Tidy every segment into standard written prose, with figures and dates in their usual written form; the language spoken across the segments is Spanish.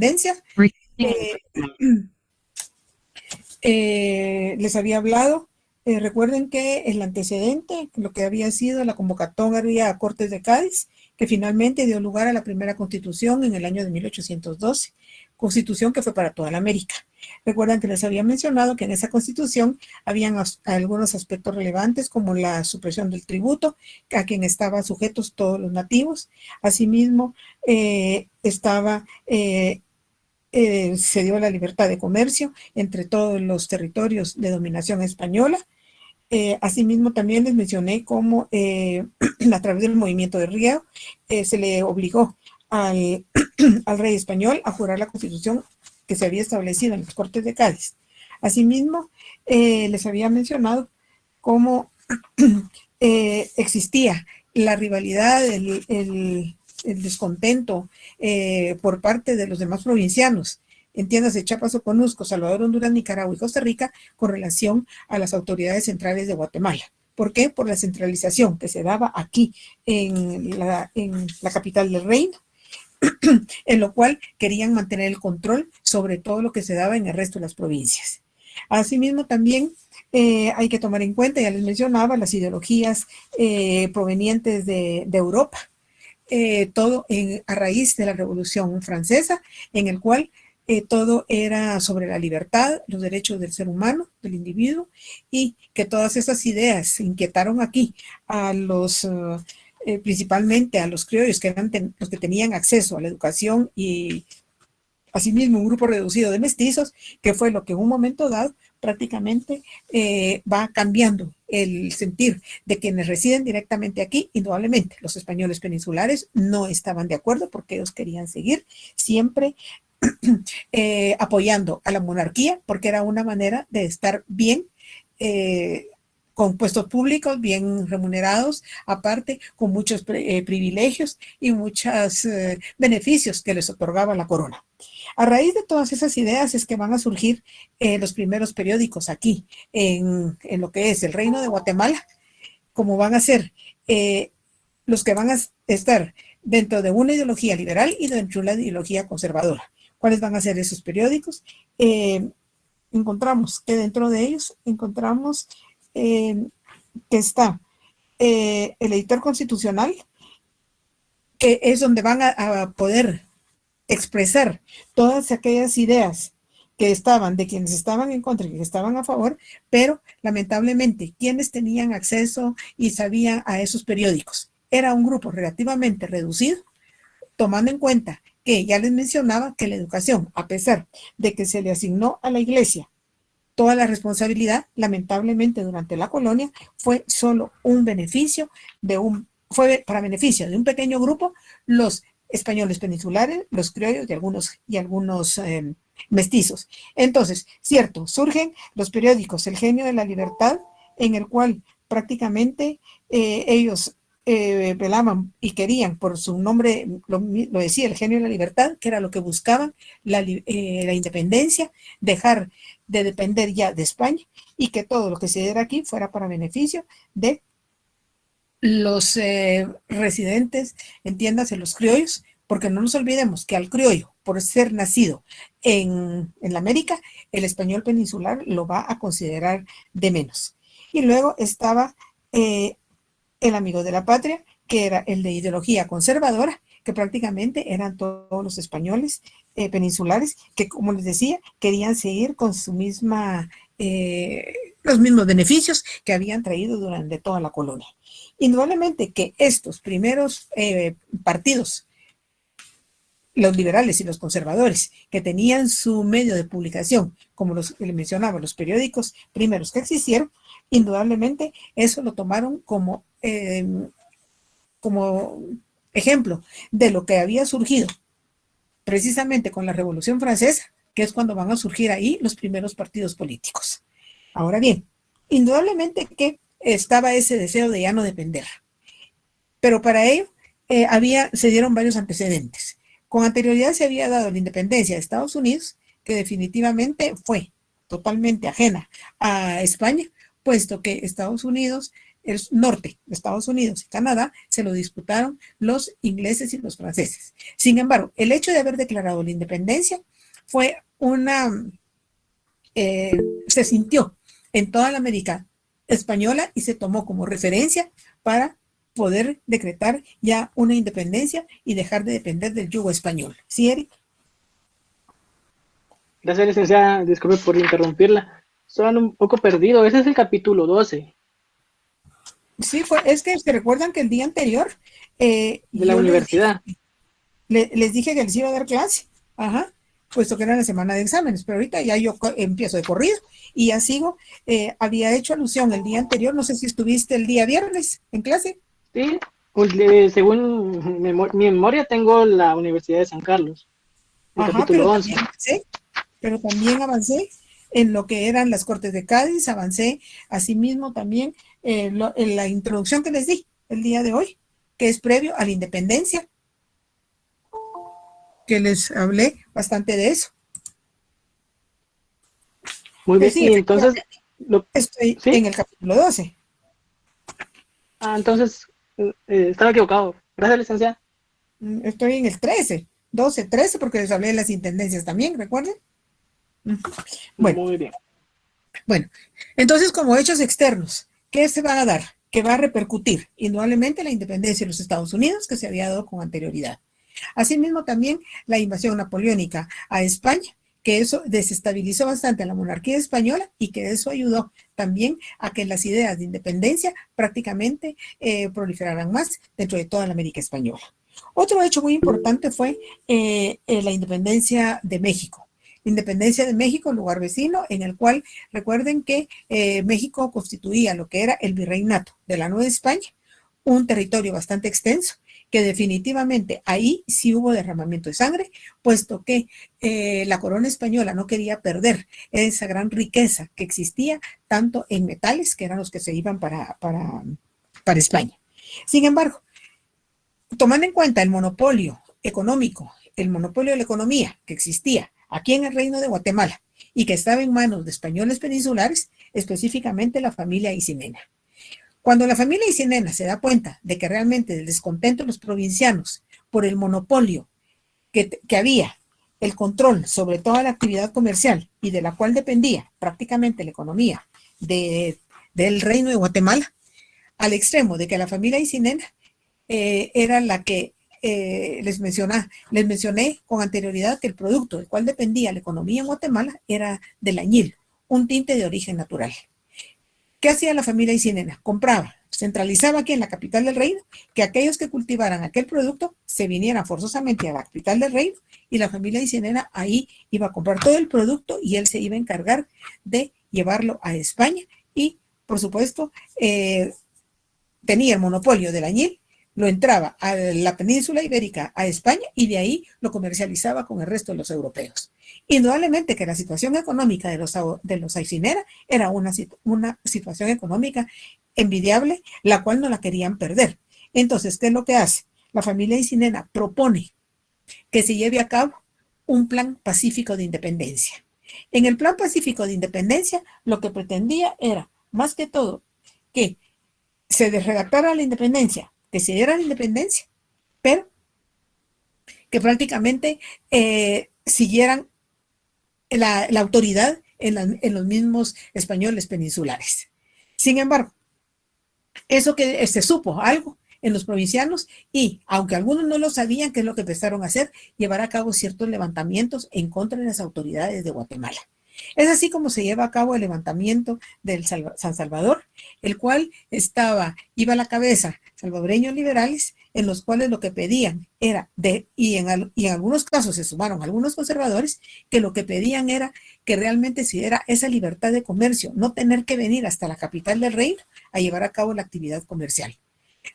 independencia. Eh, les había hablado, recuerden que el antecedente, lo que había sido la convocatoria a Cortes de Cádiz, que finalmente dio lugar a la primera constitución en el año de 1812, constitución que fue para toda la América. Recuerdan que les había mencionado que en esa constitución habían algunos aspectos relevantes como la supresión del tributo, a quien estaban sujetos todos los nativos. Asimismo, se dio la libertad de comercio entre todos los territorios de dominación española. Asimismo, también les mencioné cómo a través del movimiento de Riego se le obligó al rey español a jurar la constitución que se había establecido en las Cortes de Cádiz. Asimismo, les había mencionado cómo existía la rivalidad, el descontento por parte de los demás provincianos, entiéndase Chiapas, Soconusco, Salvador, Honduras, Nicaragua y Costa Rica, con relación a las autoridades centrales de Guatemala. ¿Por qué? Por la centralización que se daba aquí en la capital del reino, en lo cual querían mantener el control sobre todo lo que se daba en el resto de las provincias. Asimismo, también hay que tomar en cuenta, ya les mencionaba, las ideologías provenientes de Europa, todo a raíz de la Revolución Francesa, en el cual todo era sobre la libertad, los derechos del ser humano, del individuo, y que todas esas ideas inquietaron aquí a los, principalmente a los criollos, que eran los que tenían acceso a la educación, y asimismo un grupo reducido de mestizos, que fue lo que en un momento dado prácticamente va cambiando el sentir de quienes residen directamente aquí. Indudablemente los españoles peninsulares no estaban de acuerdo porque ellos querían seguir siempre apoyando a la monarquía, porque era una manera de estar bien, con puestos públicos bien remunerados, aparte con muchos privilegios y muchos beneficios que les otorgaba la corona. A raíz de todas esas ideas es que van a surgir los primeros periódicos aquí en lo que es el Reino de Guatemala, como van a ser los que van a estar dentro de una ideología liberal y dentro de una ideología conservadora. ¿Cuáles van a ser esos periódicos? Encontramos que dentro de ellos encontramos que está el editor constitucional, que es donde van a poder expresar todas aquellas ideas que estaban de quienes estaban en contra y que estaban a favor, pero lamentablemente quienes tenían acceso y sabían a esos periódicos era un grupo relativamente reducido, tomando en cuenta que ya les mencionaba que la educación, a pesar de que se le asignó a la iglesia toda la responsabilidad, lamentablemente durante la colonia fue solo un beneficio fue para beneficio de un pequeño grupo, los españoles peninsulares, los criollos y algunos mestizos. Entonces, cierto, surgen los periódicos El Genio de la Libertad, en el cual prácticamente ellos velaban y querían, por su nombre lo decía, El Genio de la Libertad, que era lo que buscaban, la independencia, dejar de depender ya de España, y que todo lo que se diera aquí fuera para beneficio de los residentes, entiéndase, los criollos, porque no nos olvidemos que al criollo, por ser nacido en la América, el español peninsular lo va a considerar de menos. Y luego estaba el amigo de la patria, que era el de ideología conservadora, que prácticamente eran todos los españoles peninsulares que, como les decía, querían seguir con su misma, los mismos beneficios que habían traído durante toda la colonia. Indudablemente que estos primeros partidos, los liberales y los conservadores, que tenían su medio de publicación, como los que le mencionaba, los periódicos primeros que existieron, indudablemente eso lo tomaron como ejemplo de lo que había surgido precisamente con la Revolución Francesa, que es cuando van a surgir ahí los primeros partidos políticos. Ahora bien, indudablemente que estaba ese deseo de ya no depender, pero para ello se dieron varios antecedentes. Con anterioridad se había dado la independencia de Estados Unidos, que definitivamente fue totalmente ajena a España, puesto que Estados Unidos el norte de Estados Unidos y Canadá se lo disputaron los ingleses y los franceses. Sin embargo, el hecho de haber declarado la independencia fue se sintió en toda la América española y se tomó como referencia para poder decretar ya una independencia y dejar de depender del yugo español. ¿Sí, Eric? Gracias, licenciada. Disculpe por interrumpirla. Son un poco perdido. Ese es el capítulo 12. Sí, es que se recuerdan que el día anterior De la yo universidad. les dije que les iba a dar clase, ajá, puesto que era la semana de exámenes, pero ahorita ya yo empiezo de corrido y ya sigo. Había hecho alusión el día anterior, no sé si estuviste el día viernes en clase. Sí, pues, según mi memoria tengo la Universidad de San Carlos, el Ajá, capítulo 11. pero también avancé en lo que eran las Cortes de Cádiz, avancé asimismo también en la introducción que les di el día de hoy, que es previo a la independencia, que les hablé bastante de eso. Muy bien, Sí, y entonces, estoy ¿sí? en el capítulo 12. Entonces, estaba equivocado. Gracias, licenciada. Estoy en el 13, 12, 13, porque les hablé de las intendencias también, ¿recuerden? Bueno, Muy bien. bueno, entonces como hechos externos, ¿qué se van a dar? Que va a repercutir indudablemente la independencia de los Estados Unidos que se había dado con anterioridad. Asimismo también la invasión napoleónica a España, que eso desestabilizó bastante a la monarquía española y que eso ayudó también a que las ideas de independencia prácticamente proliferaran más dentro de toda la América española. Otro hecho muy importante fue la independencia de México. La independencia de México, lugar vecino, en el cual recuerden que México constituía lo que era el virreinato de la Nueva España, un territorio bastante extenso, que definitivamente ahí sí hubo derramamiento de sangre, puesto que la corona española no quería perder esa gran riqueza que existía, tanto en metales, que eran los que se iban para España. Sin embargo, tomando en cuenta el monopolio económico, el monopolio de la economía que existía aquí en el Reino de Guatemala y que estaba en manos de españoles peninsulares, específicamente la familia Isinena. Cuando la familia Isinena se da cuenta de que realmente el descontento de los provincianos por el monopolio que había, el control sobre toda la actividad comercial y de la cual dependía prácticamente la economía del Reino de Guatemala, al extremo de que la familia Isinena era la que les mencioné con anterioridad que el producto del cual dependía la economía en Guatemala era del añil, un tinte de origen natural. ¿Qué hacía la familia Isinena? Compraba, centralizaba aquí en la capital del reino, que aquellos que cultivaran aquel producto se vinieran forzosamente a la capital del reino y la familia Isinena ahí iba a comprar todo el producto y él se iba a encargar de llevarlo a España y, por supuesto, tenía el monopolio del añil, lo entraba a la península ibérica, a España, y de ahí lo comercializaba con el resto de los europeos. Indudablemente que la situación económica de los Aycinera era una situación económica envidiable, la cual no la querían perder. Entonces, ¿qué es lo que hace? La familia Aycinena propone que se lleve a cabo un plan pacífico de independencia. En el plan pacífico de independencia, lo que pretendía era, más que todo, que se redactara la independencia, que se diera la independencia, pero que prácticamente siguieran la autoridad en los mismos españoles peninsulares. Sin embargo, eso que se supo algo en los provincianos y aunque algunos no lo sabían, ¿qué es lo que empezaron a hacer? Llevar a cabo ciertos levantamientos en contra de las autoridades de Guatemala. Es así como se lleva a cabo el levantamiento del San Salvador, el cual iba a la cabeza salvadoreños liberales, en los cuales lo que pedían era, y en algunos casos se sumaron algunos conservadores, que lo que pedían era que realmente se diera esa libertad de comercio, no tener que venir hasta la capital del reino a llevar a cabo la actividad comercial.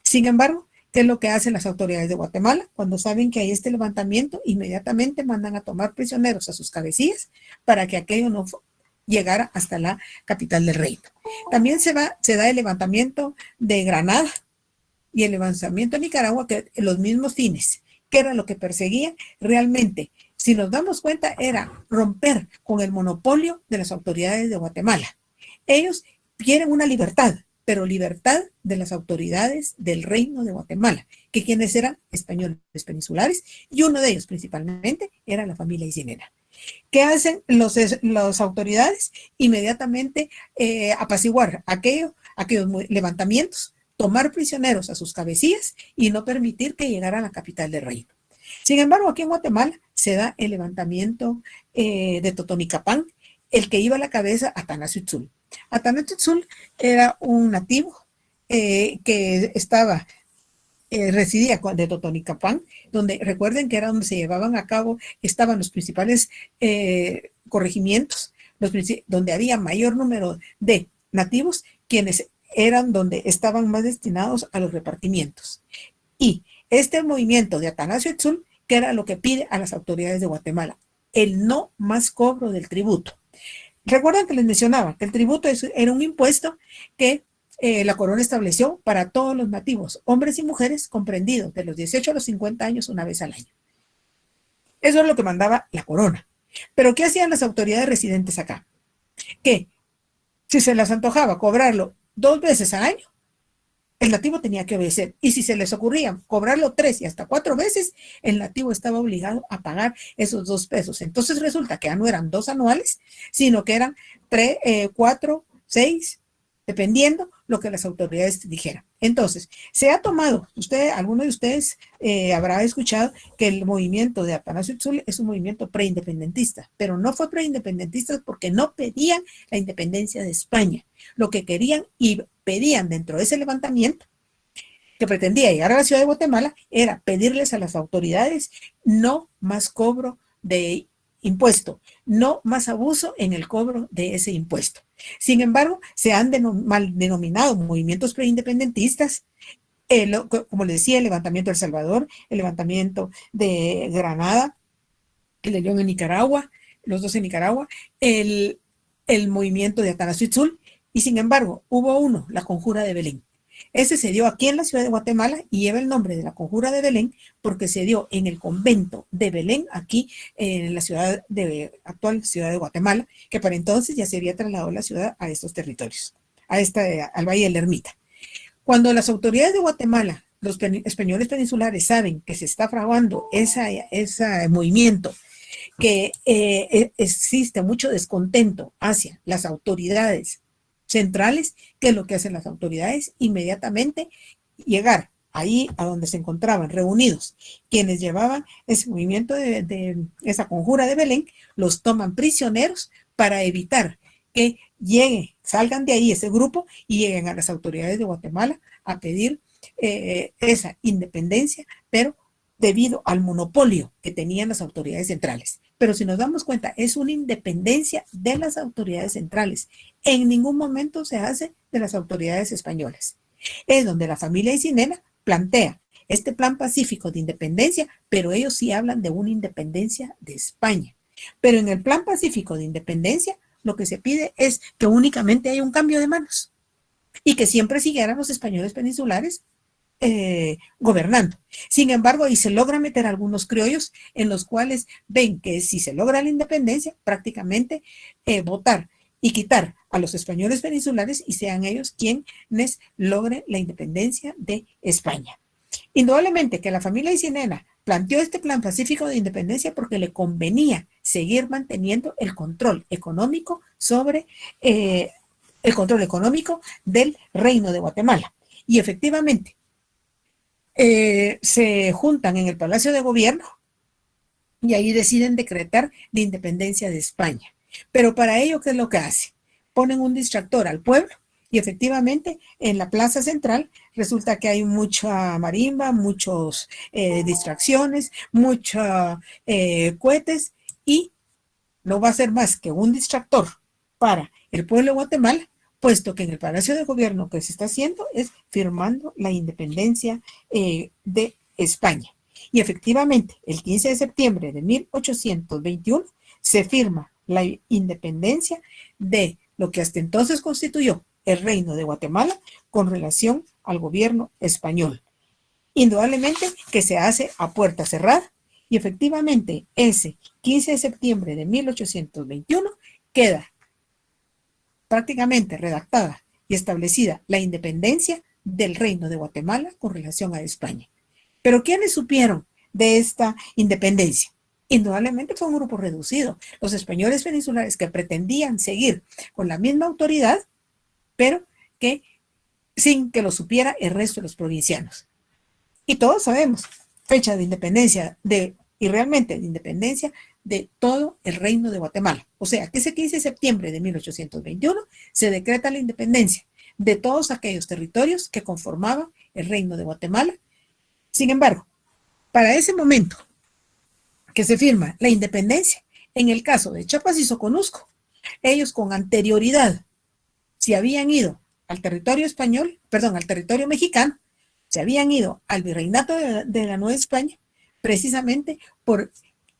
Sin embargo, ¿qué es lo que hacen las autoridades de Guatemala? Cuando saben que hay este levantamiento, inmediatamente mandan a tomar prisioneros a sus cabecillas para que aquello no llegara hasta la capital del reino. También se da el levantamiento de Granada y el levantamiento de Nicaragua, que los mismos fines, que era lo que perseguían realmente. Si nos damos cuenta, era romper con el monopolio de las autoridades de Guatemala. Ellos quieren una libertad, pero libertad de las autoridades del Reino de Guatemala, que quienes eran españoles peninsulares, y uno de ellos principalmente era la familia Isinena. ¿Qué hacen las autoridades? Inmediatamente apaciguar aquellos levantamientos, tomar prisioneros a sus cabecillas y no permitir que llegaran a la capital del reino. Sin embargo, aquí en Guatemala se da el levantamiento de Totonicapán, el que iba a la cabeza Atanasio Itzul. Atanasio Itzul era un nativo que residía de Totonicapán, donde recuerden que era donde se llevaban a cabo, estaban los principales corregimientos, donde había mayor número de nativos, quienes eran donde estaban más destinados a los repartimientos. Y este movimiento de Atanasio Itzul, que era lo que pide a las autoridades de Guatemala, el no más cobro del tributo. Recuerdan que les mencionaba que el tributo era un impuesto que la corona estableció para todos los nativos, hombres y mujeres, comprendidos de los 18 a los 50 años una vez al año. Eso es lo que mandaba la corona. Pero ¿qué hacían las autoridades residentes acá? Que si se les antojaba cobrarlo 2 veces al año, el nativo tenía que obedecer. Y si se les ocurría cobrarlo 3 y hasta 4 veces, el nativo estaba obligado a pagar esos 2 pesos. Entonces resulta que ya no eran 2 anuales, sino que eran 3, 4, 6, dependiendo lo que las autoridades dijeran. Entonces, se ha tomado, alguno de ustedes habrá escuchado que el movimiento de Atanasio Itzul es un movimiento preindependentista, pero no fue preindependentista porque no pedían la independencia de España. Lo que querían y pedían dentro de ese levantamiento que pretendía llegar a la ciudad de Guatemala era pedirles a las autoridades no más cobro de impuesto, no más abuso en el cobro de ese impuesto. Sin embargo, se han mal denominado movimientos preindependentistas, como les decía, el levantamiento de El Salvador, el levantamiento de Granada, el de León en Nicaragua, los dos en Nicaragua, el movimiento de Atanasio Itzul, y sin embargo, hubo uno, la Conjura de Belén. Ese se dio aquí en la ciudad de Guatemala y lleva el nombre de la Conjura de Belén porque se dio en el convento de Belén, aquí en la actual ciudad de Guatemala, que para entonces ya se había trasladado la ciudad a estos territorios, al Valle de la Ermita. Cuando las autoridades de Guatemala, los españoles peninsulares, saben que se está fraguando ese movimiento, que existe mucho descontento hacia las autoridades centrales, ¿qué es lo que hacen las autoridades? Inmediatamente llegar ahí a donde se encontraban reunidos quienes llevaban ese movimiento de esa conjura de Belén, los toman prisioneros para evitar que salgan de ahí ese grupo y lleguen a las autoridades de Guatemala a pedir esa independencia, pero debido al monopolio que tenían las autoridades centrales. Pero si nos damos cuenta, es una independencia de las autoridades centrales. En ningún momento se hace de las autoridades españolas. Es donde la familia Isinena plantea este plan pacífico de independencia, pero ellos sí hablan de una independencia de España. Pero en el plan pacífico de independencia, lo que se pide es que únicamente haya un cambio de manos y que siempre siguieran los españoles peninsulares gobernando. Sin embargo, ahí se logra meter algunos criollos en los cuales ven que si se logra la independencia, prácticamente votar y quitar a los españoles peninsulares y sean ellos quienes logren la independencia de España. Indudablemente que la familia Isinena planteó este plan pacífico de independencia porque le convenía seguir manteniendo el control económico sobre el control económico del Reino de Guatemala. Y efectivamente, se juntan en el Palacio de Gobierno y ahí deciden decretar la independencia de España. Pero para ello, ¿qué es lo que hace? Ponen un distractor al pueblo y efectivamente en la plaza central resulta que hay mucha marimba, muchas distracciones, muchos cohetes y no va a ser más que un distractor para el pueblo de Guatemala, puesto que en el Palacio de Gobierno que se está haciendo es firmando la independencia de España. Y efectivamente, el 15 de septiembre de 1821 se firma la independencia de lo que hasta entonces constituyó el Reino de Guatemala con relación al gobierno español. Indudablemente que se hace a puerta cerrada y efectivamente ese 15 de septiembre de 1821 queda prácticamente redactada y establecida la independencia del Reino de Guatemala con relación a España. Pero ¿quiénes supieron de esta independencia? Indudablemente fue un grupo reducido, los españoles peninsulares que pretendían seguir con la misma autoridad, pero que sin que lo supiera el resto de los provincianos. Y todos sabemos, fecha de independencia y realmente de independencia de todo el Reino de Guatemala. O sea, que ese 15 de septiembre de 1821 se decreta la independencia de todos aquellos territorios que conformaban el Reino de Guatemala. Sin embargo, para ese momento que se firma la independencia, en el caso de Chiapas y Soconusco, ellos con anterioridad, si habían ido al territorio español, perdón, al territorio mexicano, se habían ido al virreinato de la Nueva España, precisamente por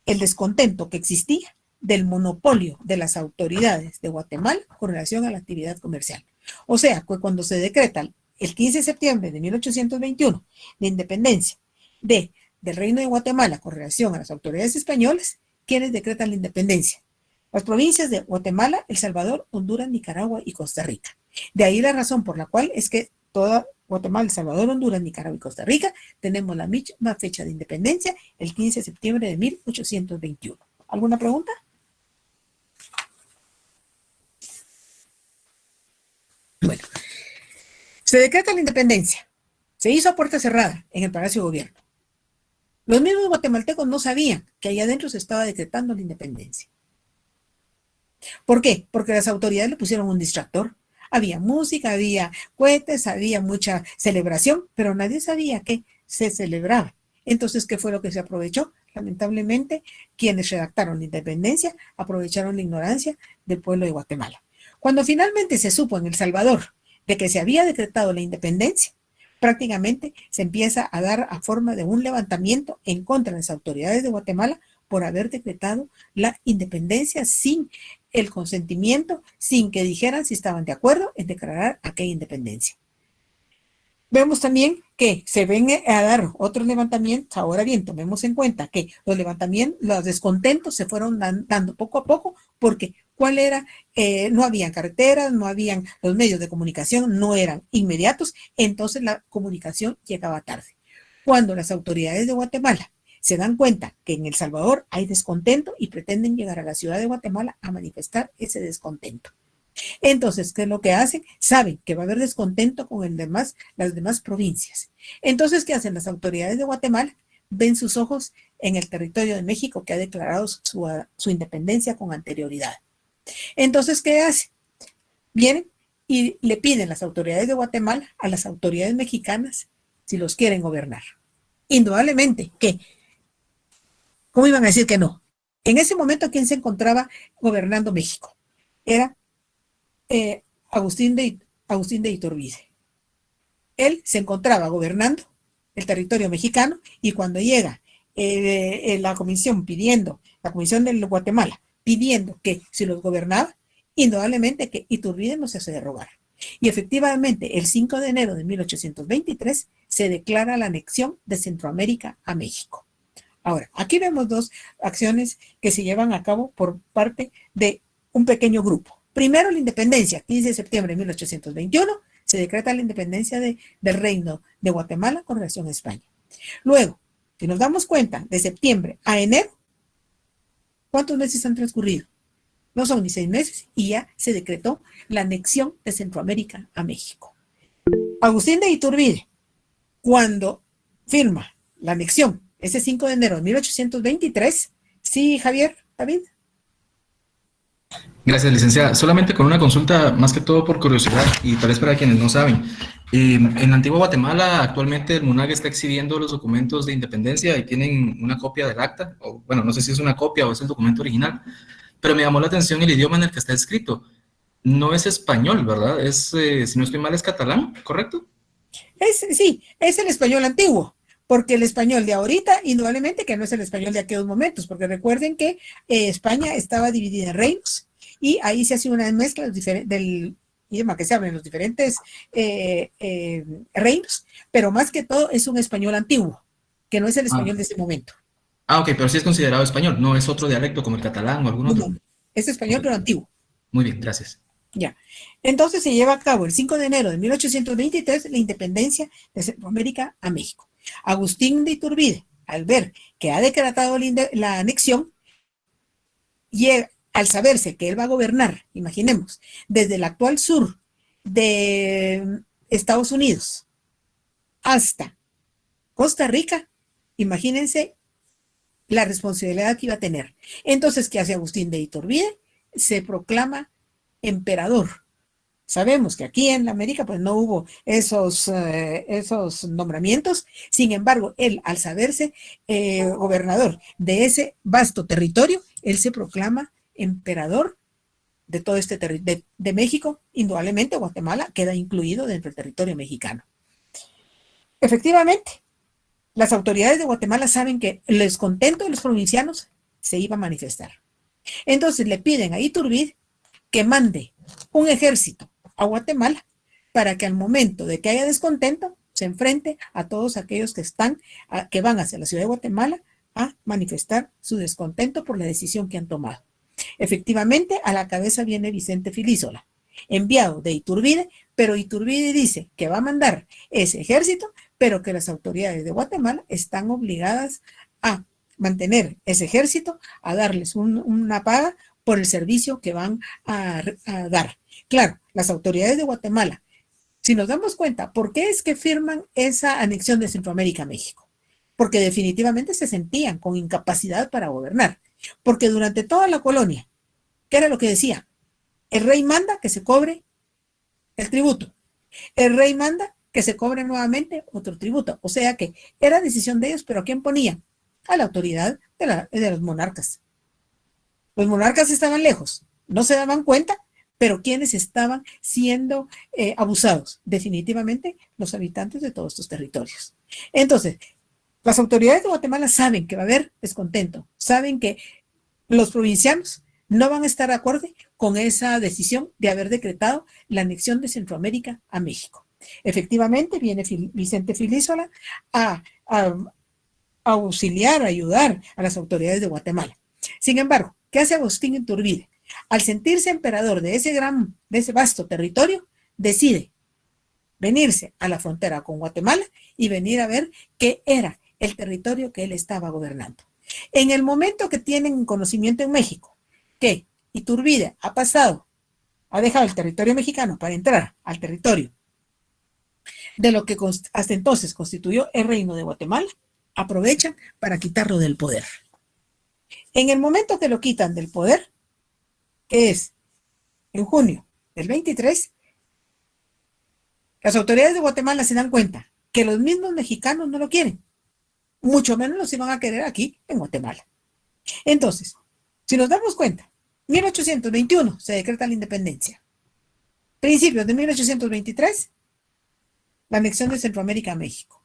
el descontento que existía del monopolio de las autoridades de Guatemala con relación a la actividad comercial. O sea, que cuando se decreta el 15 de septiembre de 1821 la independencia del Reino de Guatemala con relación a las autoridades españolas, ¿quiénes decretan la independencia? Las provincias de Guatemala, El Salvador, Honduras, Nicaragua y Costa Rica. De ahí la razón por la cual es que toda Guatemala, El Salvador, Honduras, Nicaragua y Costa Rica tenemos la misma fecha de independencia, el 15 de septiembre de 1821. ¿Alguna pregunta? Bueno, se decreta la independencia. Se hizo a puerta cerrada en el Palacio de Gobierno. Los mismos guatemaltecos no sabían que allá adentro se estaba decretando la independencia. ¿Por qué? Porque las autoridades le pusieron un distractor. Había música, había cohetes, había mucha celebración, pero nadie sabía que se celebraba. Entonces, ¿qué fue lo que se aprovechó? Lamentablemente, quienes redactaron la independencia aprovecharon la ignorancia del pueblo de Guatemala. Cuando finalmente se supo en El Salvador de que se había decretado la independencia, prácticamente se empieza a dar a forma de un levantamiento en contra de las autoridades de Guatemala por haber decretado la independencia sin el consentimiento, sin que dijeran si estaban de acuerdo en declarar aquella independencia. Vemos también que se ven a dar otros levantamientos. Ahora bien, tomemos en cuenta que los levantamientos, los descontentos se fueron dando poco a poco porque ¿cuál era? No habían carreteras, no habían los medios de comunicación, no eran inmediatos, entonces la comunicación llegaba tarde. Cuando las autoridades de Guatemala se dan cuenta que en El Salvador hay descontento y pretenden llegar a la ciudad de Guatemala a manifestar ese descontento. Entonces, ¿qué es lo que hacen? Saben que va a haber descontento con las demás provincias. Entonces, ¿qué hacen las autoridades de Guatemala? Ven sus ojos en el territorio de México que ha declarado su independencia con anterioridad. Entonces, ¿qué hacen? Vienen y le piden las autoridades de Guatemala a las autoridades mexicanas si los quieren gobernar. Indudablemente que, ¿cómo iban a decir que no? En ese momento, ¿quién se encontraba gobernando México? Era Agustín de Iturbide. Él se encontraba gobernando el territorio mexicano y cuando llega la comisión de Guatemala pidiendo que si los gobernaba, indudablemente que Iturbide no se hace derrogar. Y efectivamente, el 5 de enero de 1823 se declara la anexión de Centroamérica a México. Ahora, aquí vemos dos acciones que se llevan a cabo por parte de un pequeño grupo. Primero, la independencia, 15 de septiembre de 1821, se decreta la independencia del Reino de Guatemala con relación a España. Luego, si nos damos cuenta, de septiembre a enero, ¿cuántos meses han transcurrido? No son ni 6 meses y ya se decretó la anexión de Centroamérica a México. Agustín de Iturbide, cuando firma la anexión, ese 5 de enero de 1823, sí, Javier, David. Gracias, licenciada. Solamente con una consulta, más que todo por curiosidad y tal vez para quienes no saben. En la antigua Guatemala, actualmente el MUNAG está exhibiendo los documentos de independencia y tienen una copia del acta, o bueno, no sé si es una copia o es el documento original, pero me llamó la atención el idioma en el que está escrito. No es español, ¿verdad? Si no estoy mal, es catalán, ¿correcto? Sí, es el español antiguo, porque el español de ahorita, indudablemente que no es el español de aquellos momentos, porque recuerden que España estaba dividida en reinos y ahí se hace una mezcla del idioma que se habla en los diferentes reinos, pero más que todo es un español antiguo, que no es el español de ese momento. Ok, pero sí es considerado español, no es otro dialecto como el catalán o algún otro. No, es español, Okay. pero antiguo. Muy bien, gracias. Ya. Entonces se lleva a cabo el 5 de enero de 1823 la independencia de Centroamérica a México. Agustín de Iturbide, al ver que ha decretado la anexión, y al saberse que él va a gobernar, imaginemos, desde el actual sur de Estados Unidos hasta Costa Rica, imagínense la responsabilidad que iba a tener. Entonces, ¿qué hace Agustín de Iturbide? Se proclama emperador. Sabemos que aquí en América pues no hubo esos nombramientos. Sin embargo, él, al saberse gobernador de ese vasto territorio, él se proclama emperador de todo este territorio de México. Indudablemente Guatemala queda incluido dentro del territorio mexicano. Efectivamente, las autoridades de Guatemala saben que el descontento de los provincianos se iba a manifestar. Entonces le piden a Iturbide que mande un ejército a Guatemala para que al momento de que haya descontento se enfrente a todos aquellos que van hacia la ciudad de Guatemala a manifestar su descontento por la decisión que han tomado. Efectivamente, a la cabeza viene Vicente Filísola, enviado de Iturbide, pero Iturbide dice que va a mandar ese ejército, pero que las autoridades de Guatemala están obligadas a mantener ese ejército, a darles una paga por el servicio que van a dar. Claro, las autoridades de Guatemala, si nos damos cuenta, ¿por qué es que firman esa anexión de Centroamérica a México? Porque definitivamente se sentían con incapacidad para gobernar. Porque durante toda la colonia, ¿qué era lo que decía? El rey manda que se cobre el tributo. El rey manda que se cobre nuevamente otro tributo. O sea que era decisión de ellos, pero ¿a quién ponían? A la autoridad de los monarcas. Los monarcas estaban lejos, no se daban cuenta, pero ¿quiénes estaban siendo abusados? Definitivamente los habitantes de todos estos territorios. Entonces, las autoridades de Guatemala saben que va a haber descontento, saben que los provincianos no van a estar de acuerdo con esa decisión de haber decretado la anexión de Centroamérica a México. Efectivamente, viene Vicente Filísola a auxiliar, a ayudar a las autoridades de Guatemala. Sin embargo, ¿qué hace Agustín Iturbide? Al sentirse emperador de ese vasto territorio, decide venirse a la frontera con Guatemala y venir a ver qué era el territorio que él estaba gobernando. En el momento que tienen conocimiento en México que Iturbide ha dejado el territorio mexicano para entrar al territorio de lo que hasta entonces constituyó el reino de Guatemala, aprovechan para quitarlo del poder. En el momento que lo quitan del poder, que es en junio del 23, las autoridades de Guatemala se dan cuenta que los mismos mexicanos no lo quieren, mucho menos los iban a querer aquí en Guatemala. Entonces, si nos damos cuenta, 1821 se decreta la independencia. Principios de 1823, la anexión de Centroamérica a México.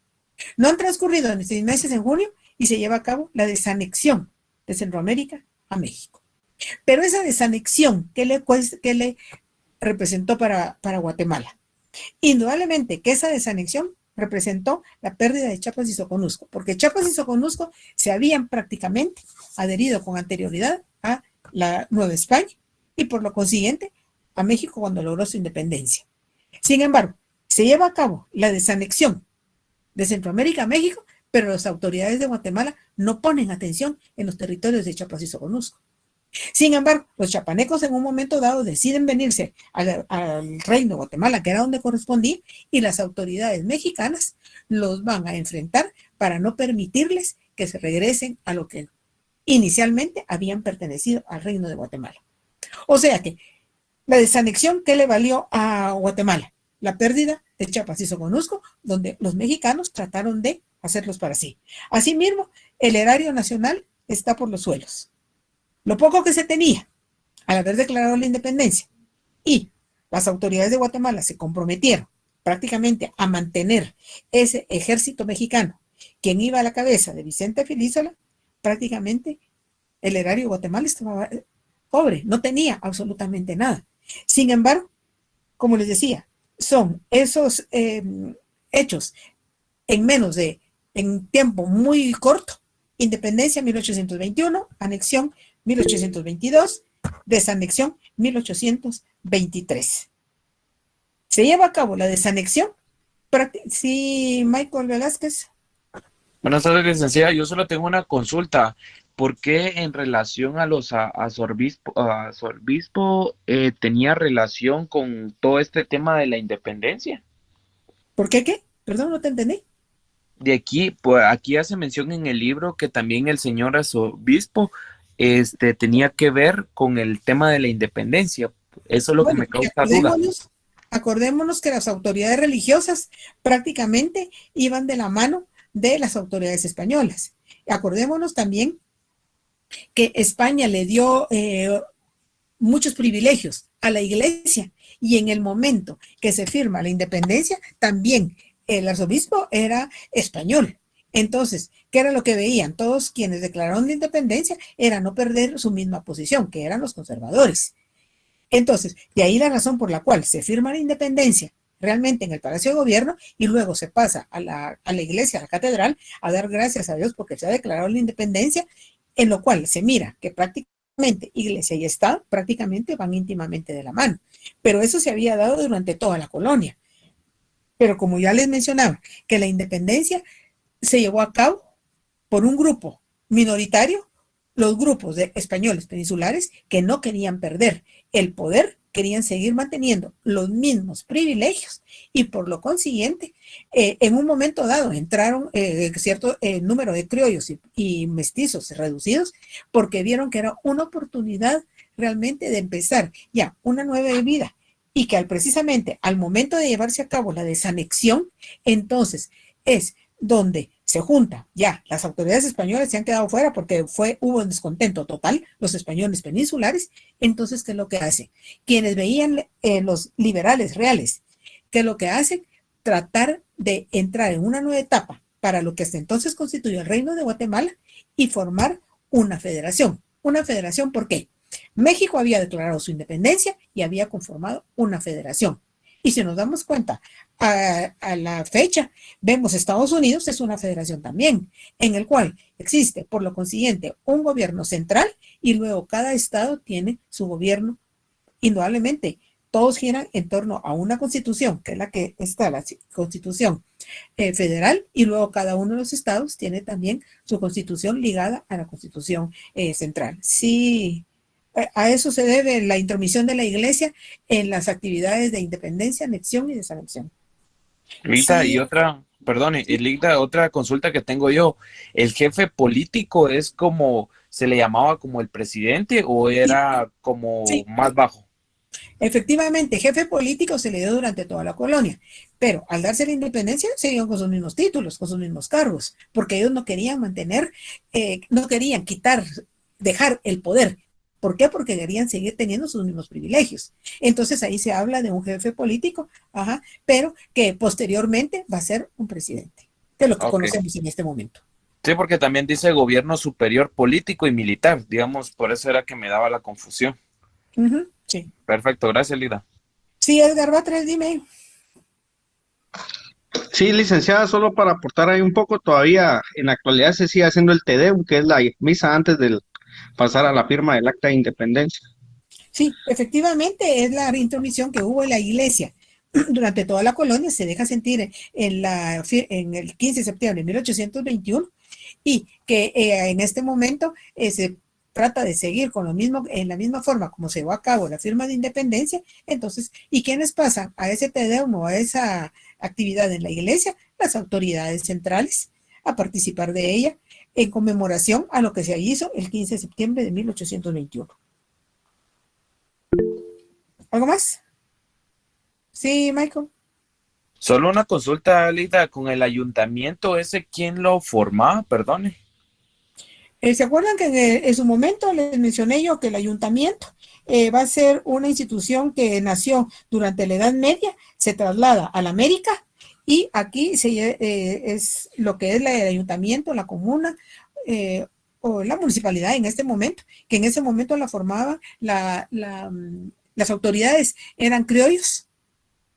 No han transcurrido ni 6 meses en junio y se lleva a cabo la desanexión de Centroamérica a México. Pero esa desanexión, ¿qué le representó para Guatemala? Indudablemente que esa desanexión representó la pérdida de Chiapas y Soconusco, porque Chiapas y Soconusco se habían prácticamente adherido con anterioridad a la Nueva España y por lo consiguiente a México cuando logró su independencia. Sin embargo, se lleva a cabo la desanexión de Centroamérica a México, pero las autoridades de Guatemala no ponen atención en los territorios de Chiapas y Soconusco. Sin embargo, los chapanecos en un momento dado deciden venirse al reino de Guatemala, que era donde correspondía, y las autoridades mexicanas los van a enfrentar para no permitirles que se regresen a lo que inicialmente habían pertenecido al reino de Guatemala. O sea que la desanexión, ¿qué le valió a Guatemala? La pérdida de Chiapas y Soconusco, donde los mexicanos trataron de hacerlos para sí. Asimismo, el erario nacional está por los suelos. Lo poco que se tenía al haber declarado la independencia y las autoridades de Guatemala se comprometieron prácticamente a mantener ese ejército mexicano, quien iba a la cabeza de Vicente Filísola, prácticamente el erario de Guatemala estaba pobre, no tenía absolutamente nada. Sin embargo, como les decía, son esos hechos en tiempo muy corto: independencia 1821, anexión 1822, desanexión 1823. Se lleva a cabo la desanexión. Sí, Michael Velázquez. Buenas tardes, licenciada. Yo solo tengo una consulta. ¿Por qué en relación a los arzobispo tenía relación con todo este tema de la independencia? ¿Por qué qué? Perdón, no te entendí. De aquí, pues aquí hace mención en el libro que también el señor arzobispo tenía que ver con el tema de la independencia. Eso es lo que Bueno, me causa duda. acordémonos que las autoridades religiosas prácticamente iban de la mano de las autoridades españolas. Acordémonos también que España le dio muchos privilegios a la iglesia y en el momento que se firma la independencia, también el arzobispo era español. Entonces, ¿qué era lo que veían? Todos quienes declararon la independencia era no perder su misma posición, que eran los conservadores. Entonces, de ahí la razón por la cual se firma la independencia realmente en el Palacio de Gobierno y luego se pasa a la iglesia, a la catedral, a dar gracias a Dios porque se ha declarado la independencia, en lo cual se mira que prácticamente iglesia y Estado prácticamente van íntimamente de la mano. Pero eso se había dado durante toda la colonia. Pero como ya les mencionaba, que la independencia se llevó a cabo por un grupo minoritario, los grupos de españoles peninsulares que no querían perder el poder, querían seguir manteniendo los mismos privilegios y por lo consiguiente, en un momento dado entraron cierto número de criollos y mestizos reducidos porque vieron que era una oportunidad realmente de empezar ya una nueva vida y que precisamente al momento de llevarse a cabo la desanexión, entonces es donde se junta ya las autoridades españolas se han quedado fuera porque hubo un descontento total, los españoles peninsulares. Entonces, ¿qué es lo que hacen? Quienes veían los liberales reales, ¿qué es lo que hacen? Tratar de entrar en una nueva etapa para lo que hasta entonces constituyó el Reino de Guatemala y formar una federación. ¿Una federación por qué? México había declarado su independencia y había conformado una federación. Y si nos damos cuenta, a la fecha, vemos Estados Unidos es una federación también, en el cual existe, por lo consiguiente, un gobierno central y luego cada estado tiene su gobierno. Indudablemente, todos giran en torno a una constitución, que es la que está, la constitución federal, y luego cada uno de los estados tiene también su constitución ligada a la constitución central. Sí. A eso se debe la intromisión de la iglesia en las actividades de independencia, anexión y desanexión. Lita, Sí. y otra, perdone, y Lita, otra consulta que tengo yo. ¿El jefe político es como, se le llamaba como el presidente o era como Sí. más bajo? Efectivamente, jefe político se le dio durante toda la colonia, pero al darse la independencia siguieron con sus mismos títulos, con sus mismos cargos, porque ellos no querían mantener, no querían quitar, dejar el poder. ¿Por qué? Porque querían seguir teniendo sus mismos privilegios. Entonces ahí se habla de un jefe político, pero que posteriormente va a ser un presidente, que es lo que conocemos en este momento. Sí, porque también dice gobierno superior político y militar, digamos, por eso era que me daba la confusión. Sí. Perfecto, gracias, Lida. Sí, Edgar Batres, dime. Sí, licenciada, solo para aportar ahí un poco, todavía en la actualidad se sigue haciendo el Te Deum, que es la misa antes de pasar a la firma del Acta de Independencia. Sí, efectivamente es la intromisión que hubo en la iglesia durante toda la colonia, se deja sentir en el 15 de septiembre de 1821 y que en este momento se trata de seguir con lo mismo, en la misma forma como se llevó a cabo la firma de independencia. Entonces, ¿y quiénes pasan a ese Te Deum o a esa actividad en la iglesia? Las autoridades centrales a participar de ella en conmemoración a lo que se hizo el 15 de septiembre de 1821. ¿Algo más? Sí, Michael. Solo una consulta, Lida, con el ayuntamiento ese, ¿quién lo formaba? Perdone. ¿Se acuerdan que en su momento les mencioné yo que el ayuntamiento va a ser una institución que nació durante la Edad Media, se traslada a la América y aquí es lo que es el ayuntamiento, la comuna o la municipalidad en este momento, que en ese momento la formaban las autoridades eran criollos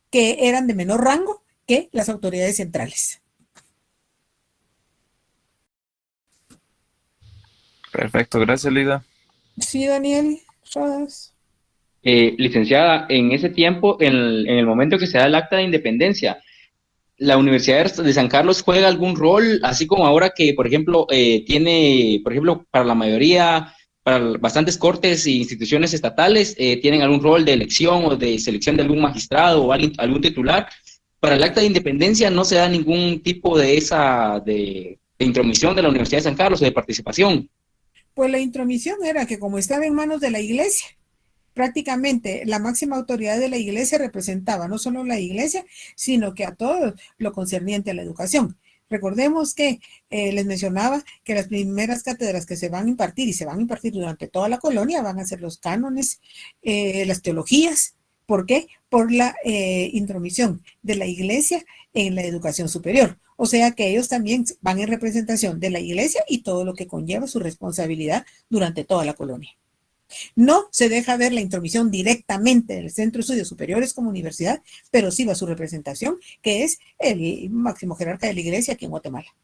que eran de menor rango que las autoridades centrales. Perfecto, gracias, Lida. Sí, Daniel. Rodas. Licenciada, en ese tiempo, en el momento que se da el acta de independencia, ¿la Universidad de San Carlos juega algún rol, así como ahora que, por ejemplo, tiene, por ejemplo, para la mayoría, para bastantes cortes e instituciones estatales, tienen algún rol de elección o de selección de algún magistrado o algún titular? Para el acta de independencia no se da ningún tipo de intromisión de la Universidad de San Carlos o de participación. Pues la intromisión era que como estaba en manos de la iglesia, prácticamente la máxima autoridad de la iglesia representaba no solo la iglesia, sino que a todo lo concerniente a la educación. Recordemos que les mencionaba que las primeras cátedras que se van a impartir y se van a impartir durante toda la colonia van a ser los cánones, las teologías. ¿Por qué? Por la intromisión de la iglesia en la educación superior. O sea que ellos también van en representación de la iglesia y todo lo que conlleva su responsabilidad durante toda la colonia. No se deja ver la intromisión directamente del Centro de Estudios Superiores como universidad, pero sí va su representación, que es el máximo jerarca de la iglesia aquí en Guatemala.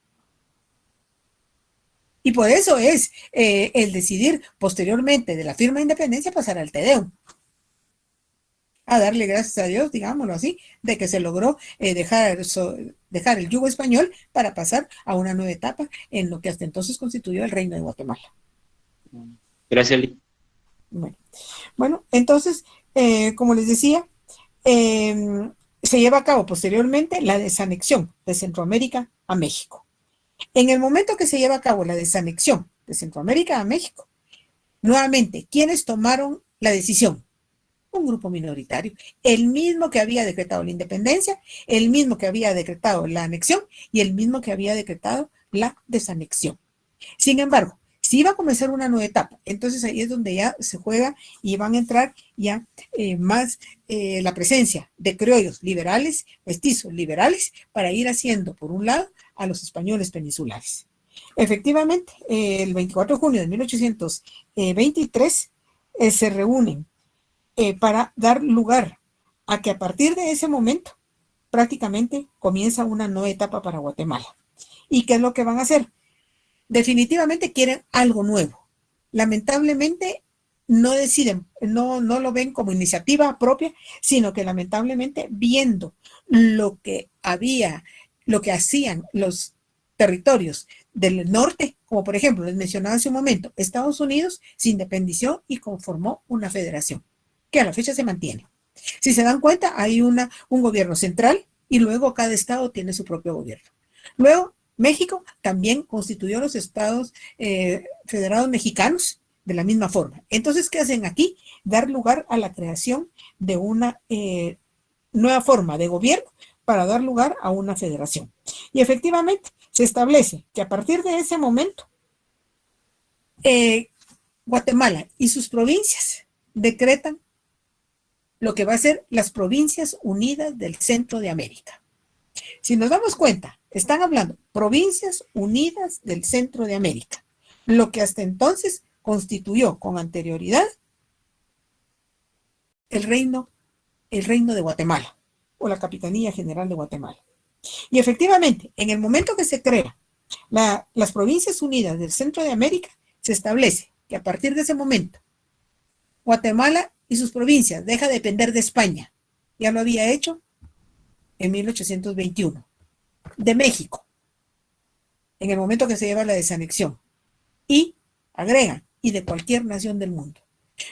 Y por eso es el decidir posteriormente de la firma de independencia pasar al Te Deum. A darle gracias a Dios, digámoslo así, de que se logró dejar el yugo español para pasar a una nueva etapa en lo que hasta entonces constituyó el Reino de Guatemala. Gracias, Lee. Bueno, entonces, como les decía, se lleva a cabo posteriormente la desanexión de Centroamérica a México. En el momento que se lleva a cabo la desanexión de Centroamérica a México, nuevamente, ¿quiénes tomaron la decisión? Un grupo minoritario, el mismo que había decretado la independencia, el mismo que había decretado la anexión y el mismo que había decretado la desanexión. Sin embargo, si iba a comenzar una nueva etapa, entonces ahí es donde ya se juega y van a entrar ya más la presencia de criollos liberales, mestizos liberales, para ir haciendo, por un lado, a los españoles peninsulares. Efectivamente, el 24 de junio de 1823 se reúnen para dar lugar a que a partir de ese momento prácticamente comienza una nueva etapa para Guatemala. ¿Y qué es lo que van a hacer? Definitivamente quieren algo nuevo. Lamentablemente no deciden, no lo ven como iniciativa propia, sino que lamentablemente viendo lo que hacían los territorios del norte, como por ejemplo les mencionaba hace un momento, Estados Unidos se independizó y conformó una federación que a la fecha se mantiene. Si se dan cuenta, hay un gobierno central y luego cada estado tiene su propio gobierno. Luego, México también constituyó los estados federados mexicanos de la misma forma. Entonces, ¿qué hacen aquí? Dar lugar a la creación de una nueva forma de gobierno para dar lugar a una federación. Y efectivamente, se establece que a partir de ese momento, Guatemala y sus provincias decretan lo que va a ser las Provincias Unidas del Centro de América. Si nos damos cuenta, están hablando Provincias Unidas del Centro de América, lo que hasta entonces constituyó con anterioridad el reino de Guatemala o la Capitanía General de Guatemala. Y efectivamente, en el momento que se crea las Provincias Unidas del Centro de América, se establece que a partir de ese momento, Guatemala y sus provincias deja de depender de España. Ya lo había hecho en 1821. De México, en el momento que se lleva la desanexión. Y agregan, y de cualquier nación del mundo.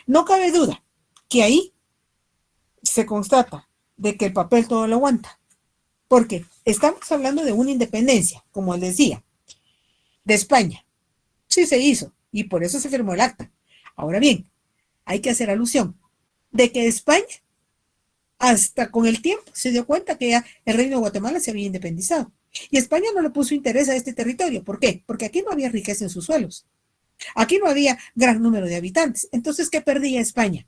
No cabe duda que ahí se constata de que el papel todo lo aguanta. Porque estamos hablando de una independencia, como les decía, de España. Sí se hizo, y por eso se firmó el acta. Ahora bien, hay que hacer alusión de que España, hasta con el tiempo, se dio cuenta que ya el Reino de Guatemala se había independizado. Y España no le puso interés a este territorio. ¿Por qué? Porque aquí no había riqueza en sus suelos. Aquí no había gran número de habitantes. Entonces, ¿qué perdía España?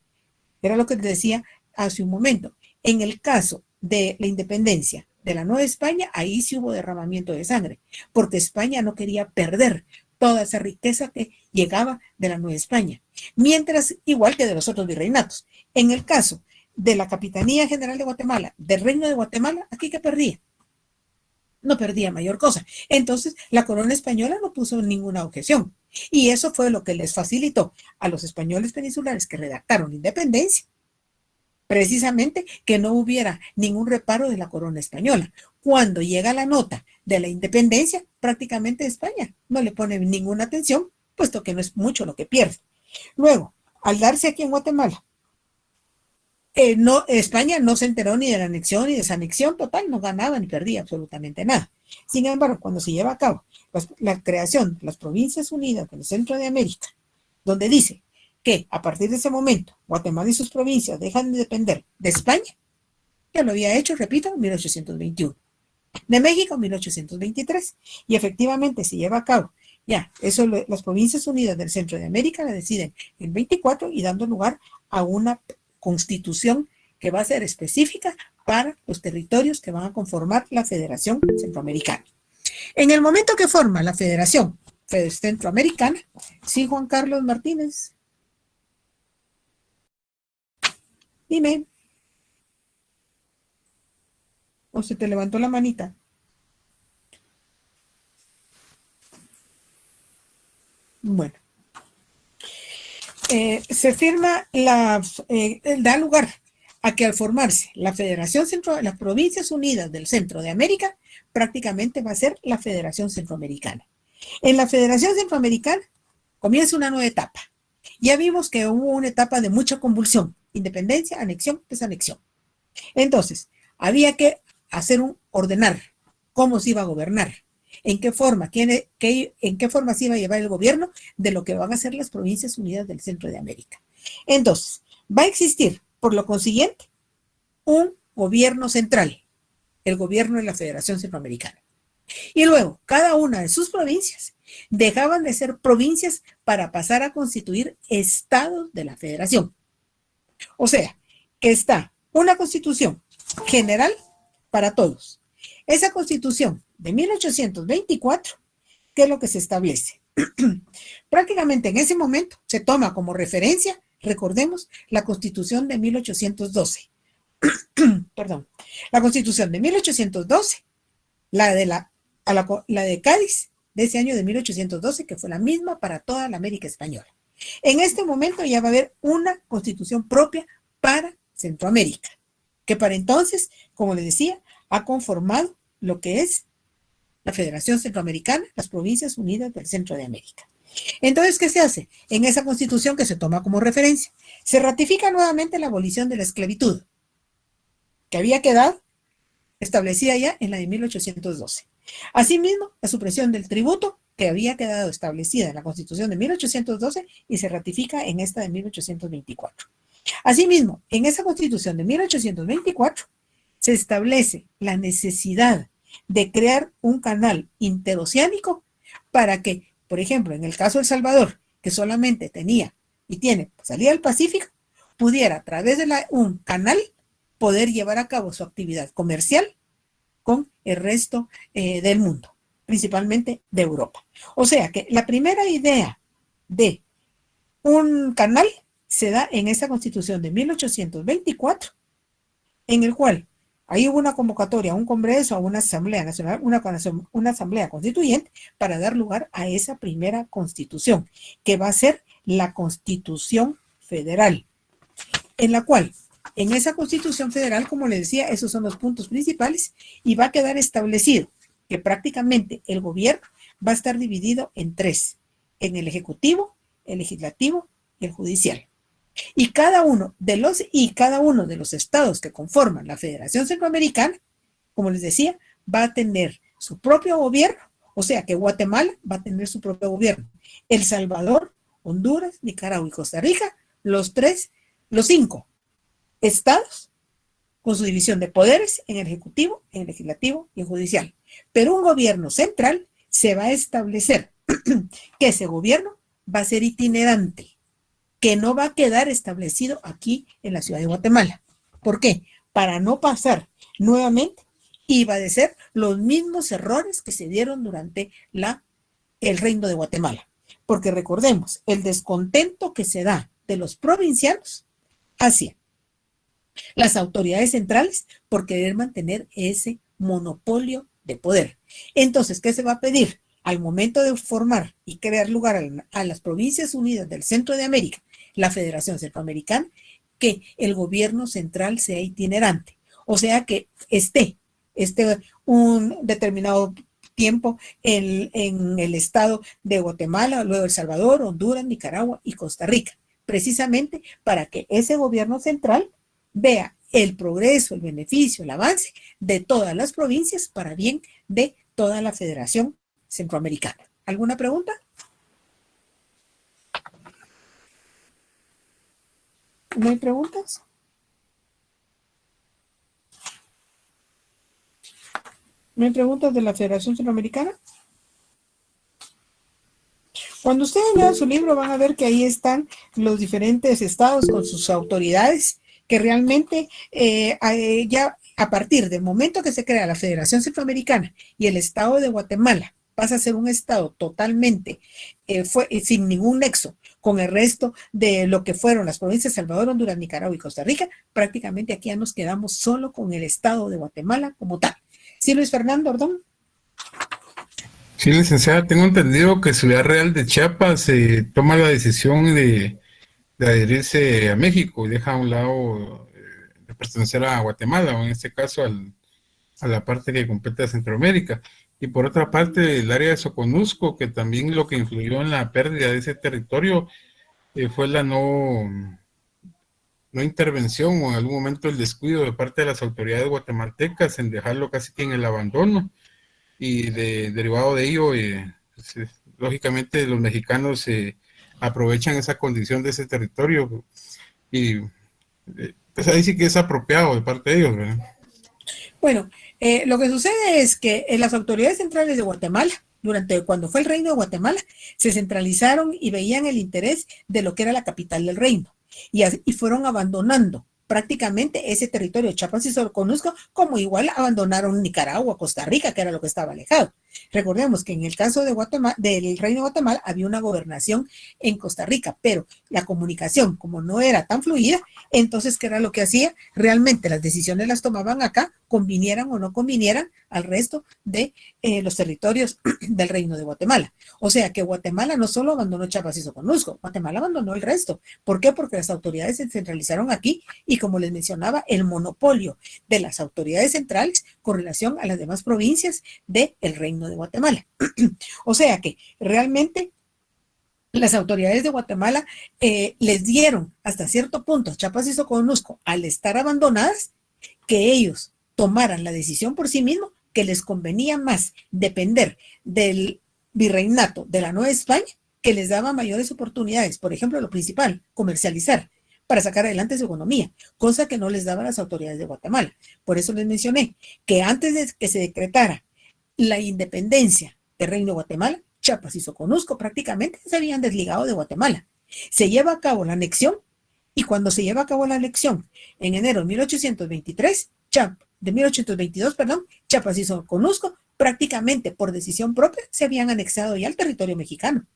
Era lo que te decía hace un momento. En el caso de la independencia de la Nueva España, ahí sí hubo derramamiento de sangre, porque España no quería perder toda esa riqueza que llegaba de la Nueva España. Mientras, igual que de los otros virreinatos. En el caso de la Capitanía General de Guatemala, del Reino de Guatemala, ¿aquí qué perdía? no perdía mayor cosa. Entonces, la corona española no puso ninguna objeción. Y eso fue lo que les facilitó a los españoles peninsulares que redactaron la independencia, precisamente que no hubiera ningún reparo de la corona española. Cuando llega la nota de la independencia, prácticamente España no le pone ninguna atención, puesto que no es mucho lo que pierde. Luego, al darse aquí en Guatemala, España no se enteró ni de la anexión ni de desanexión, total, no ganaba ni perdía absolutamente nada. Sin embargo, cuando se lleva a cabo la creación de las Provincias Unidas del Centro de América, donde dice que a partir de ese momento Guatemala y sus provincias dejan de depender de España, ya lo había hecho, repito, en 1821, de México en 1823, y efectivamente se lleva a cabo. Ya, eso las Provincias Unidas del Centro de América la deciden el 24 y dando lugar a una constitución que va a ser específica para los territorios que van a conformar la Federación Centroamericana. En el momento que forma la Federación Centroamericana, sí, Juan Carlos Martínez. Dime. ¿O se te levantó la manita? Bueno. Se firma, da lugar a que al formarse la Federación las Provincias Unidas del Centro de América, prácticamente va a ser la Federación Centroamericana. En la Federación Centroamericana comienza una nueva etapa. Ya vimos que hubo una etapa de mucha convulsión, independencia, anexión, desanexión. Entonces, había que ordenar cómo se iba a gobernar. ¿En qué forma? ¿En qué forma se iba a llevar el gobierno de lo que van a ser las Provincias Unidas del Centro de América? Entonces, va a existir, por lo consiguiente, un gobierno central, el gobierno de la Federación Centroamericana. Y luego, cada una de sus provincias dejaban de ser provincias para pasar a constituir estados de la Federación. O sea, que está una constitución general para todos. Esa constitución de 1824, ¿qué es lo que se establece? Prácticamente en ese momento se toma como referencia, recordemos, la Constitución de 1812. Perdón, la Constitución de 1812, la de Cádiz, de ese año de 1812, que fue la misma para toda la América Española. En este momento ya va a haber una constitución propia para Centroamérica, que para entonces, como les decía, ha conformado lo que es la Federación Centroamericana, las Provincias Unidas del Centro de América. Entonces, ¿qué se hace? En esa constitución que se toma como referencia, se ratifica nuevamente la abolición de la esclavitud, que había quedado establecida ya en la de 1812. Asimismo, la supresión del tributo, que había quedado establecida en la Constitución de 1812 y se ratifica en esta de 1824. Asimismo, en esa Constitución de 1824 se establece la necesidad de crear un canal interoceánico para que, por ejemplo, en el caso de El Salvador, que solamente tenía y tiene salida al Pacífico, pudiera a través de un canal poder llevar a cabo su actividad comercial con el resto del mundo, principalmente de Europa. O sea que la primera idea de un canal se da en esa Constitución de 1824, en el cual ahí hubo una convocatoria, un congreso, a una asamblea nacional, una asamblea constituyente para dar lugar a esa primera constitución, que va a ser la Constitución Federal, en la cual, en esa Constitución Federal, como les decía, esos son los puntos principales, y va a quedar establecido que prácticamente el gobierno va a estar dividido en tres, en el Ejecutivo, el Legislativo y el Judicial. Y cada uno de los estados que conforman la Federación Centroamericana, como les decía, va a tener su propio gobierno, o sea que Guatemala va a tener su propio gobierno. El Salvador, Honduras, Nicaragua y Costa Rica, los 5 estados con su división de poderes en el Ejecutivo, en el Legislativo y en el Judicial. Pero un gobierno central se va a establecer que ese gobierno va a ser itinerante, que no va a quedar establecido aquí en la ciudad de Guatemala. ¿Por qué? Para no pasar nuevamente y padecer los mismos errores que se dieron durante el Reino de Guatemala. Porque recordemos, el descontento que se da de los provincianos hacia las autoridades centrales por querer mantener ese monopolio de poder. Entonces, ¿qué se va a pedir? Al momento de formar y crear lugar a las Provincias Unidas del Centro de América, la Federación Centroamericana, que el gobierno central sea itinerante, o sea que esté un determinado tiempo en el estado de Guatemala, luego El Salvador, Honduras, Nicaragua y Costa Rica, precisamente para que ese gobierno central vea el progreso, el beneficio, el avance de todas las provincias para bien de toda la Federación Centroamericana. ¿Alguna pregunta? ¿No hay preguntas? ¿No hay preguntas de la Federación Centroamericana? Cuando ustedes lean su libro van a ver que ahí están los diferentes estados con sus autoridades que realmente ya a partir del momento que se crea la Federación Centroamericana y el estado de Guatemala pasa a ser un estado totalmente sin ningún nexo con el resto de lo que fueron las provincias de Salvador, Honduras, Nicaragua y Costa Rica, prácticamente aquí ya nos quedamos solo con el estado de Guatemala como tal. ¿Sí, Luis Fernando Ordón? Sí, licenciada, tengo entendido que Ciudad Real de Chiapas toma la decisión de adherirse a México y deja a un lado de pertenecer a Guatemala, o en este caso a la parte que compete a Centroamérica. Y por otra parte, el área de Soconusco, que también lo que influyó en la pérdida de ese territorio fue la no intervención o en algún momento el descuido de parte de las autoridades guatemaltecas en dejarlo casi que en el abandono. Y derivado de ello, pues, lógicamente los mexicanos aprovechan esa condición de ese territorio y pues ahí sí que es apropiado de parte de ellos, ¿verdad? Bueno, lo que sucede es que las autoridades centrales de Guatemala, cuando fue el Reino de Guatemala, se centralizaron y veían el interés de lo que era la capital del reino y fueron abandonando prácticamente ese territorio de Chiapas y Soconusco, como igual abandonaron Nicaragua, Costa Rica, que era lo que estaba alejado. Recordemos que en el caso de Guatemala, del Reino de Guatemala, había una gobernación en Costa Rica, pero la comunicación, como no era tan fluida, entonces, ¿qué era lo que hacía? Realmente las decisiones las tomaban acá, convinieran o no convinieran al resto de los territorios del Reino de Guatemala. O sea que Guatemala no solo abandonó Chiapas y Soconusco, Guatemala abandonó el resto. ¿Por qué? Porque las autoridades se centralizaron aquí y, como les mencionaba, el monopolio de las autoridades centrales con relación a las demás provincias del Reino de Guatemala. O sea que realmente las autoridades de Guatemala les dieron hasta cierto punto a Chiapas y Soconusco, al estar abandonadas, que ellos tomaran la decisión por sí mismos, que les convenía más depender del virreinato de la Nueva España, que les daba mayores oportunidades, por ejemplo, lo principal, comercializar, para sacar adelante su economía, cosa que no les daban las autoridades de Guatemala. Por eso les mencioné que antes de que se decretara la independencia del Reino de Guatemala, Chiapas y Soconusco prácticamente se habían desligado de Guatemala. Se lleva a cabo la anexión y cuando se lleva a cabo la anexión en enero de 1822, Chiapas y Soconusco prácticamente por decisión propia se habían anexado ya al territorio mexicano.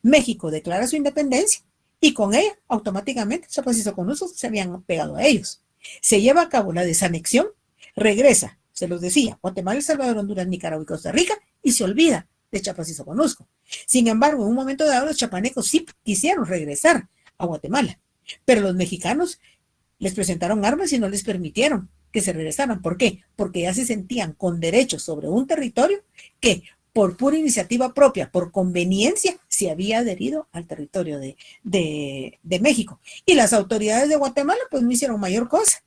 México declara su independencia y con ella automáticamente Chiapas y Soconusco se habían pegado a ellos. Se lleva a cabo la desanexión, regresa, se los decía, Guatemala, El Salvador, Honduras, Nicaragua y Costa Rica, y se olvida de Chiapas y Soconusco. Sin embargo, en un momento dado los chapanecos sí quisieron regresar a Guatemala, pero los mexicanos les presentaron armas y no les permitieron que se regresaran. ¿Por qué? Porque ya se sentían con derechos sobre un territorio que por pura iniciativa propia, por conveniencia, se había adherido al territorio de México. Y las autoridades de Guatemala pues no hicieron mayor cosa.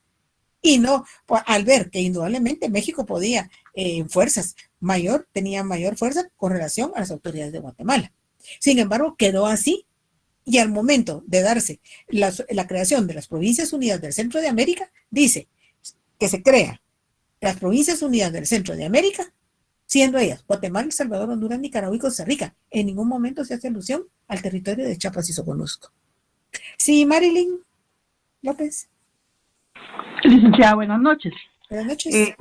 Y no, pues, al ver que indudablemente México podía, tenía mayor fuerza con relación a las autoridades de Guatemala. Sin embargo, quedó así. Y al momento de darse la creación de las Provincias Unidas del Centro de América, dice que se crea las Provincias Unidas del Centro de América, siendo ellas Guatemala, El Salvador, Honduras, Nicaragua y Costa Rica. En ningún momento se hace alusión al territorio de Chiapas y Soconusco. Sí, Marilyn López. Licenciada, buenas noches. Buenas noches.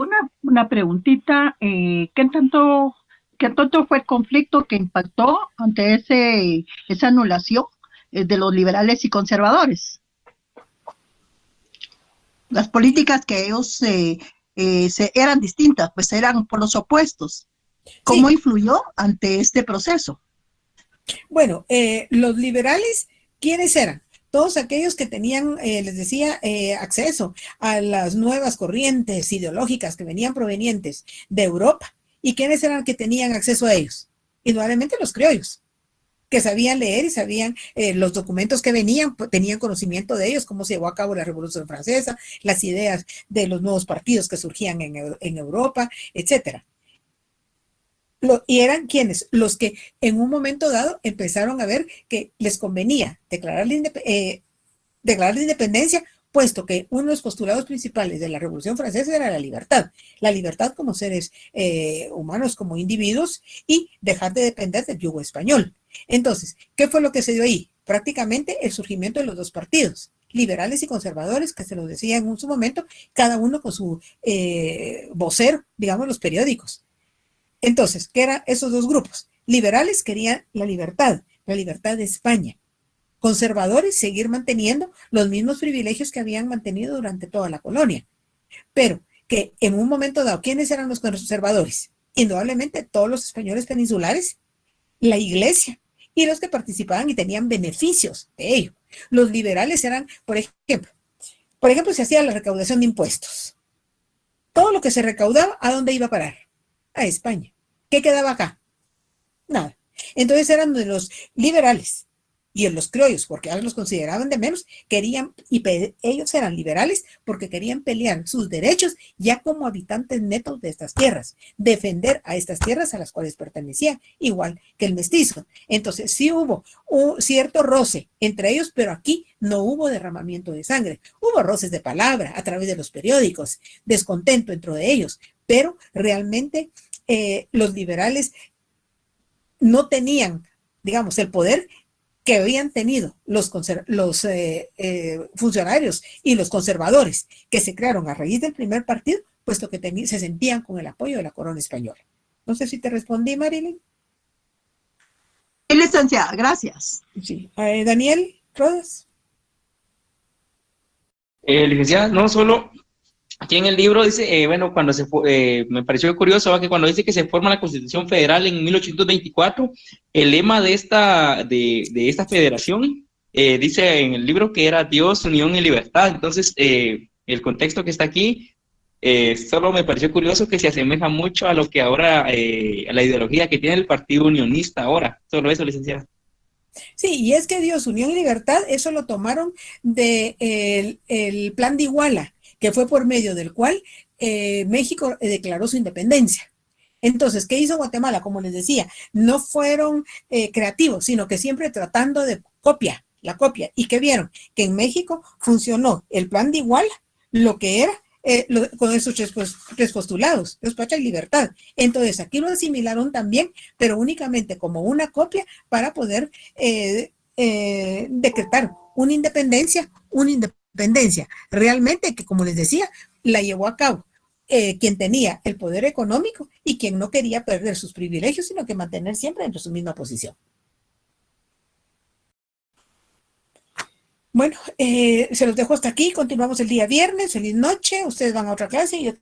Una preguntita, ¿qué tanto fue el conflicto que impactó ante esa anulación de los liberales y conservadores? Las políticas que ellos eran distintas, pues eran por los opuestos. ¿Cómo influyó ante este proceso? Bueno, los liberales, ¿quiénes eran? Todos aquellos que tenían, les decía, acceso a las nuevas corrientes ideológicas que venían provenientes de Europa. ¿Y quiénes eran que tenían acceso a ellos? Indudablemente los criollos, que sabían leer y sabían los documentos que venían, tenían conocimiento de ellos, cómo se llevó a cabo la Revolución Francesa, las ideas de los nuevos partidos que surgían en Europa, etcétera. Y eran quienes, los que en un momento dado empezaron a ver que les convenía declarar la independencia, puesto que uno de los postulados principales de la Revolución Francesa era la libertad como seres humanos, como individuos, y dejar de depender del yugo español. Entonces, ¿qué fue lo que se dio ahí? Prácticamente el surgimiento de los dos partidos, liberales y conservadores, que se los decía en su momento, cada uno con su vocero, digamos, los periódicos. Entonces, ¿qué eran esos dos grupos? Liberales querían la libertad de España. Conservadores, seguir manteniendo los mismos privilegios que habían mantenido durante toda la colonia. Pero que en un momento dado, ¿quiénes eran los conservadores? Indudablemente todos los españoles peninsulares, la iglesia y los que participaban y tenían beneficios de ello. Los liberales eran, por ejemplo, se hacía la recaudación de impuestos. Todo lo que se recaudaba, ¿a dónde iba a parar? A España. ¿Qué quedaba acá? Nada. Entonces eran de los liberales y en los criollos, porque ellos los consideraban de menos, ellos eran liberales porque querían pelear sus derechos ya como habitantes netos de estas tierras, defender a estas tierras a las cuales pertenecían, igual que el mestizo. Entonces sí hubo un cierto roce entre ellos, pero aquí no hubo derramamiento de sangre, hubo roces de palabra a través de los periódicos, descontento dentro de ellos, pero realmente los liberales no tenían, digamos, el poder que habían tenido los funcionarios y los conservadores que se crearon a raíz del primer partido, puesto que se sentían con el apoyo de la corona española. No sé si te respondí, Marilyn. Sí, licenciada, gracias. Sí. Daniel Rodas. Licenciada, no solo aquí en el libro dice, bueno, me pareció curioso que cuando dice que se forma la Constitución Federal en 1824, el lema de esta federación dice en el libro que era Dios, unión y libertad. Entonces, el contexto que está aquí, solo me pareció curioso que se asemeja mucho a lo que ahora, a la ideología que tiene el Partido Unionista ahora. Solo eso, licenciada. Sí, y es que Dios, unión y libertad, eso lo tomaron del el Plan de Iguala, que fue por medio del cual México declaró su independencia. Entonces, ¿qué hizo Guatemala? Como les decía, no fueron creativos, sino que siempre tratando de la copia. ¿Y qué vieron? Que en México funcionó el Plan de Iguala, lo que era con esos tres postulados, despacha y libertad. Entonces, aquí lo asimilaron también, pero únicamente como una copia para poder decretar una independencia realmente que, como les decía, la llevó a cabo quien tenía el poder económico y quien no quería perder sus privilegios, sino que mantener siempre en su misma posición. Bueno, se los dejo hasta aquí. Continuamos el día viernes. Feliz noche. Ustedes van a otra clase y yo